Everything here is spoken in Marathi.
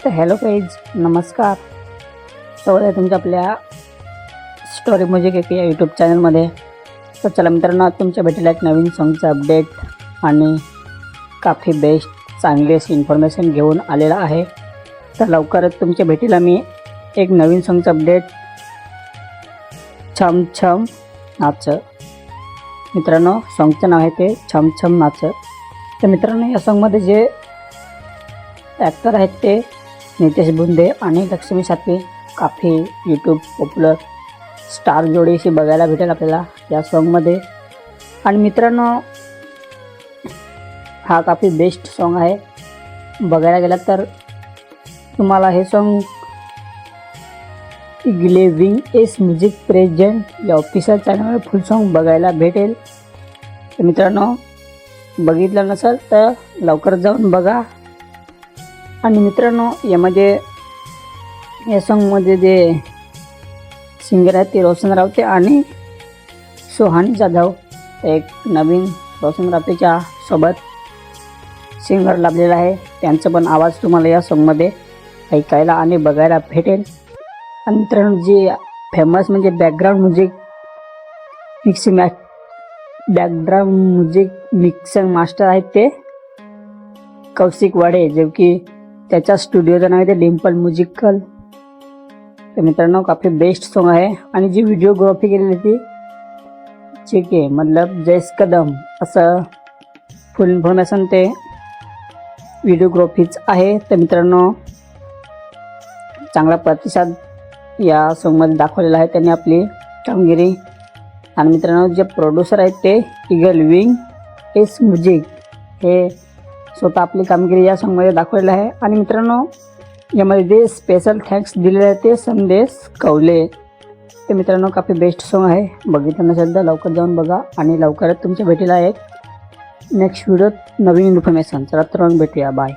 तर हॅलो गाईज, नमस्कार. स्वागत आहे तुमच्या आपल्या स्टोरी म्युझिक या यूट्यूब चॅनलमध्ये. तर चला मित्रांनो, तुमच्या भेटीला एक नवीन सॉन्गचं अपडेट आणि काफी बेस्ट चांगली अशी इन्फॉर्मेशन घेऊन आलेला आहे. तर लवकरच तुमच्या भेटीला मी एक नवीन सॉन्गचं अपडेट, छम छम नाच. मित्रांनो, सॉन्गचं नाव आहे ते छम छम नाच. तर मित्रांनो, या सॉन्गमध्ये जे ॲक्टर आहेत ते नितेश बुंदे आणि लक्ष्मी सातवी, काफी यूट्यूब पॉप्युलर स्टार जोडी अशी बघायला भेटेल आपल्याला या सॉन्गमध्ये. आणि मित्रांनो, हा काफी बेस्ट सॉन्ग आहे. बघायला गेला तर तुम्हाला हे सॉन्ग ग्लेविंग एस म्युझिक प्रेझेंट या ऑफिशियल चॅनलवर फुल सॉन्ग बघायला भेटेल. तर मित्रांनो, बघितलं नसेल तर लवकर जाऊन बघा. आणि मित्रांनो, यामध्ये या सॉन्गमध्ये जे सिंगर आहेत ते रोशन रावते आणि सोहानी जाधव. एक नवीन रोशन रावतेच्या सोबत सिंगर लाभलेला आहे. त्यांचा पण आवाज तुम्हाला या सॉन्गमध्ये ऐकायला आणि बघायला भेटेल. आणि मित्रांनो, जे फेमस म्हणजे बॅकग्राऊंड म्युझिक मिक्सिंग मास्टर आहेत ते कौशिक वाडे, जे की त्याच्या स्टुडिओचं नाव आहे ते डिम्पल म्युझिकल. तर मित्रांनो, काफी बेस्ट सॉन्ग आहे. आणि जी व्हिडिओग्राफी केलेली ती के मतलब जैस कदम असं फुल इन्फॉर्मेशन ते व्हिडिओग्राफीच आहे. तर मित्रांनो, चांगला प्रतिसाद या सॉन्गमध्ये दाखवलेला आहे त्यांनी आपली कामगिरी. आणि मित्रांनो, जे प्रोड्युसर आहेत ते ईगल विंग एस म्युझिक, हे स्वतः आपली कामगिरी या सॉन्गमध्ये दाखवलेलं आहे. आणि मित्रांनो, यामध्ये जे स्पेशल थँक्स दिलेले आहे ते संदेश कवले. ते मित्रांनो, काफी बेस्ट सॉन्ग आहे. बघितलं नसेल तर लवकर जाऊन बघा. आणि लवकरच तुमच्या भेटीला एक नेक्स्ट व्हिडिओत नवीन इन्फॉर्मेशन. चला तर भेटूया. बाय.